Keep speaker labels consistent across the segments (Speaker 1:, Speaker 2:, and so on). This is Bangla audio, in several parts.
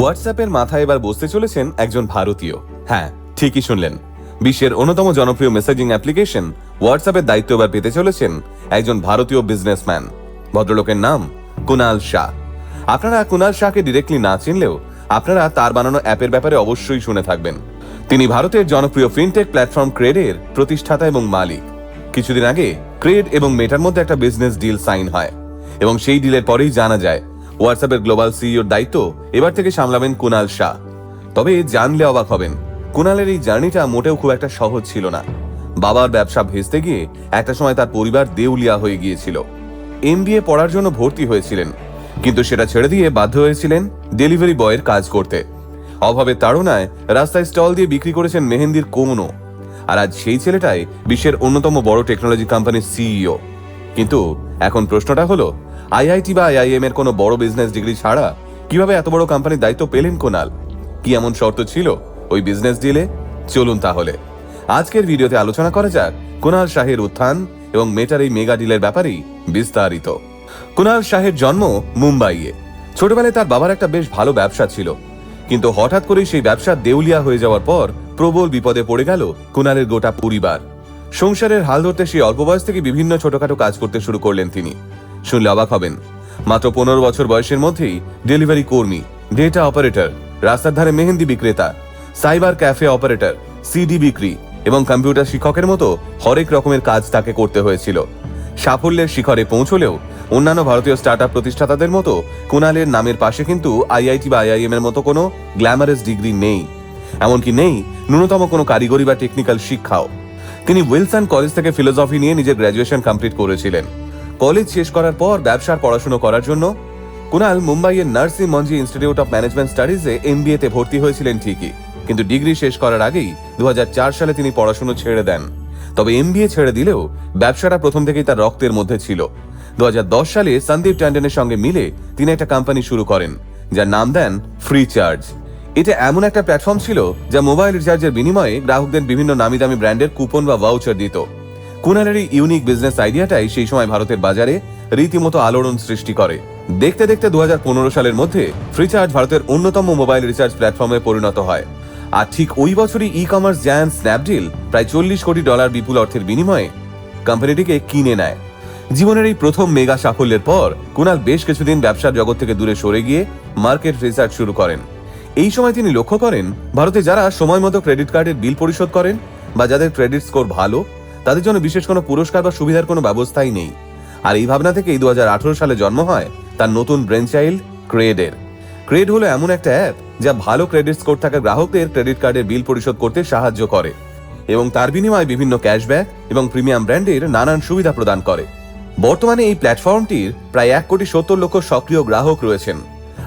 Speaker 1: হোয়াটসঅ্যাপের মাথায় এবার বসতে চলেছেন একজন ভারতীয়। হ্যাঁ, ঠিকই শুনলেন, বিশ্বের অন্যতম জনপ্রিয় মেসেজিং অ্যাপ্লিকেশন হোয়াটসঅ্যাপের দায়িত্ব এবার পেতে চলেছেন একজন ভারতীয় বিজনেসম্যান। ভদ্রলোকের নাম কুনাল শাহ। আপনারা কুনাল শাহকে ডিরেক্টলি না চিনলেও আপনারা তার বানানো অ্যাপের ব্যাপারে অবশ্যই শুনে থাকবেন। তিনি ভারতের জনপ্রিয় ফিনটেক প্ল্যাটফর্ম ক্রেডের প্রতিষ্ঠাতা এবং মালিক। কিছুদিন আগে ক্রেড এবং মেটার মধ্যে একটা বিজনেস ডিল সাইন হয় এবং সেই ডিলের পরেই জানা যায় হোয়াটসঅ্যাপের গ্লোবাল সিইওর দায়িত্ব এবার থেকে সামলাবেন কুনাল শাহ। তবে জানলে অবাক হবেন, কুনালের এই জার্নিটা মোটেও খুব একটা সহজ ছিল না। বাবার ব্যবসা ভেস্তে গিয়ে একটা সময় তার পরিবার দেউলিয়া হয়ে গিয়েছিল। এমবিএ পড়ার জন্য ভর্তি হয়েছিলেন, কিন্তু সেটা ছেড়ে দিয়ে বাধ্য হয়েছিলেন ডেলিভারি বয়ের কাজ করতে। অভাবের তাড়নায় রাস্তায় স্টল দিয়ে বিক্রি করেছেন মেহেন্দির কোনও। আর আজ সেই ছেলেটাই বিশ্বের অন্যতম বড় টেকনোলজি কোম্পানির সিইও। কিন্তু এখন প্রশ্নটা হলো, আইআইটি বা আইআইএম এর কোনো বড় বিজনেস ডিগ্রি ছাড়া কিভাবে এত বড় কোম্পানির দায়িত্ব পেলেন কুনাল? কি এমন শর্ত ছিল ওই বিজনেস ডিলে? চলুন তাহলে আজকের ভিডিওতে আলোচনা করা যাক কুনাল শাহের উত্থান এবং মেটার এই মেগা ডিলের ব্যাপারেই বিস্তারিত। কুনাল শাহের জন্ম মুম্বাইয়ে। ছোটবেলায় তার বাবার একটা বেশ ভালো ব্যবসা ছিল, কিন্তু হঠাৎ করেই সেই ব্যবসা দেউলিয়া হয়ে যাওয়ার পর প্রবল বিপদে পড়ে গেল কুনালের গোটা পরিবার। সংসারের হাল ধরতে সেই অল্প বয়স থেকে বিভিন্ন ছোটখাটো কাজ করতে শুরু করলেন তিনি। শুনলে অবাক হবেন, মাত্র 15 বছর বয়সের মধ্যেই ডেলিভারি কর্মী, ডেটা অপারেটর, রাস্তার ধারে মেহেন্দি বিক্রেতা, সাইবার ক্যাফে অপারেটর, সিডি বিক্রি এবং কম্পিউটার শিক্ষকের মতো হরেক রকমের কাজ তাকে করতে হয়েছিল। সাফল্যের শিখরে পৌঁছলেও অন্যান্য ভারতীয় স্টার্টআপ প্রতিষ্ঠাতাদের মতো কুনালের নামের পাশে কিন্তু আইআইটি বা আইআইএম এর মতো কোনো গ্ল্যামারাস ডিগ্রি নেই, এমনকি নেই ন্যূনতম কোনো কারিগরি বা টেকনিক্যাল শিক্ষাও। তিনি উইলসন কলেজ থেকে ফিলোসফি নিয়ে নিজের গ্র্যাজুয়েশন কমপ্লিট করেছিলেন। কলেজ শেষ করার পর ব্যবসার পড়াশোনা করার জন্য কুনাল মুম্বাইয়ের নার্সি Manji institute of management স্টাডিজে MBA তে ভর্তি হয়েছিলেন ঠিকই, কিন্তু ডিগ্রি শেষ করার আগেই 2004 সালে তিনি পড়াশোনা ছেড়ে দেন। তবে এমবিএ ছেড়ে দিলেও ব্যবসাটা প্রথম থেকেই তার রক্তের মধ্যে ছিল। 2010 সালে সন্দীপ ট্যান্ডনের সঙ্গে মিলে তিনি একটা কোম্পানি শুরু করেন, যার নাম দেন ফ্রিচার্জ। এটা এমন একটা প্ল্যাটফর্ম ছিল যা মোবাইল রিচার্জের বিনিময়ে গ্রাহকদের বিভিন্ন নামি দামি ব্র্যান্ডের কুপন বা ভাউচার দিত। কুনালের এই ইউনিক বিজনেস আইডিয়াটাই সেই সময় ভারতের বাজারে রীতিমতো আলোড়ন সৃষ্টি করে। দেখতে দেখতে 2015 সালের মধ্যে ফ্রিচার্জ ভারতের অন্যতম মোবাইল রিচার্জ প্ল্যাটফর্মে পরিণত হয়। আর ঠিক ওই বছরই ই কমার্স জায়ান্ট স্ন্যাপডিল প্রায় $40 কোটি বিপুল অর্থের বিনিময়ে কোম্পানিটিকে কিনে নেয়। জীবনের এই প্রথম মেগা সাফল্যের পর কুনাল বেশ কিছুদিন ব্যবসার জগৎ থেকে দূরে সরে গিয়ে মার্কেট রিসার্চ শুরু করেন। এই সময় তিনি লক্ষ্য করেন, ভারতে যারা সময় মতো ক্রেডিট কার্ডের বিল পরিশোধ করেন বা যাদের ক্রেডিট স্কোর ভালো, তাদের জন্য বিশেষ কোনো পুরস্কার বা সুবিধার কোনো ব্যবস্থাই নেই। আর এই ভাবনা থেকেই 2018 সালে জন্ম হয় তার নতুন ব্রেনচাইল্ড ক্রেডের। ক্রেড হলো এমন একটা অ্যাপ যা ভালো ক্রেডিট স্কোর থাকা গ্রাহকদের ক্রেডিট কার্ডের বিল পরিশোধ করতে সাহায্য করে এবং তার বিনিময়ে বিভিন্ন ক্যাশব্যাক এবং প্রিমিয়াম ব্র্যান্ডের নানান সুবিধা প্রদান করে। বর্তমানে এই প্ল্যাটফর্মটির প্রায় 1,70,00,000 সক্রিয় গ্রাহক রয়েছেন।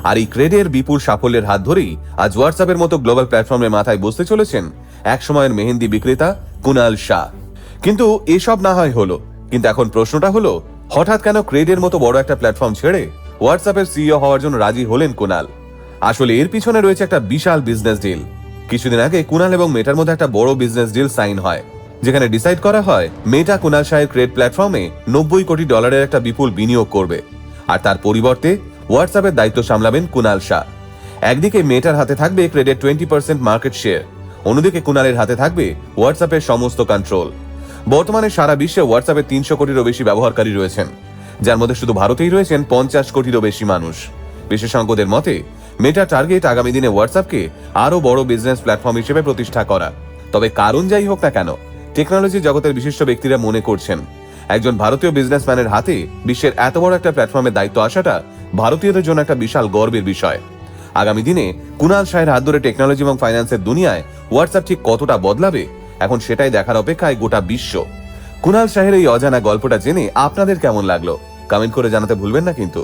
Speaker 1: আর এই ক্রেডের বিপুল সাফল্যের হাত ধরেই আজ হোয়াটসঅ্যাপের মতো গ্লোবাল প্ল্যাটফর্মের মাথায় বসতে চলেছেন এক সময়ের মেহেন্দি বিক্রেতা কুনাল শাহ। কিন্তু এসব না হয় হলো, কিন্তু এখন প্রশ্নটা হলো, হঠাৎ কেন ক্রেডের মতো বড় একটা প্ল্যাটফর্ম ছেড়ে হোয়াটসঅ্যাপের সিইও হওয়ার জন্য রাজি হলেন কুনাল? আসলে এর পিছনে রয়েছে একটা বিশাল বিজনেস ডিল। কিছুদিন আগে কুনাল এবং মেটার মধ্যে একটা বড় বিজনেস ডিল সাইন হয়, যেখানে ডিসাইড করা হয় মেটা কুনাল শাহের ক্রেড প্ল্যাটফর্মে $90 কোটি একটা বিপুল বিনিয়োগ করবে, আর তার পরিবর্তে হোয়াটসঅ্যাপের দায়িত্ব সামলাবেন কুনাল শাহ। একদিকে মেটার হাতে থাকবে ক্রেডের 20% মার্কেট শেয়ার, অন্যদিকে কুনালের হাতে থাকবে হোয়াটসঅ্যাপের সমস্ত কন্ট্রোল। বর্তমানে সারা বিশ্বে হোয়াটসঅ্যাপের 300 কোটিরও বেশি ব্যবহারকারী রয়েছেন, যার মধ্যে শুধু ভারতেই রয়েছেন 50 কোটিরও বেশি মানুষ। বিশেষজ্ঞদের মতে মেটা টার্গেট আগামী দিনে হোয়াটসঅ্যাপকে আরো বড় বিজনেস প্ল্যাটফর্ম হিসেবে প্রতিষ্ঠা করা। তবে কারণ যাই হোক না কেন, টেকনোলজি জগতের বিশিষ্ট ব্যক্তিরা মনে করছেন একজন ভারতীয় বিজনেসম্যানের হাতে বিশ্বের এত বড় একটা প্ল্যাটফর্মের দায়িত্ব আসাটা ভারতীয়দের জন্য একটা বিশাল গর্বের বিষয়। আগামী দিনে কুনাল শাহের হাত ধরে টেকনোলজি এবং ফাইন্যান্সের দুনিয়ায় হোয়াটসঅ্যাপ ঠিক কতটা বদলাবে, এখন সেটাই দেখার অপেক্ষায় গোটা বিশ্ব। কুনাল শাহের এই অজানা গল্পটা জেনে আপনাদের কেমন লাগলো কমেন্ট করে জানাতে ভুলবেন না কিন্তু।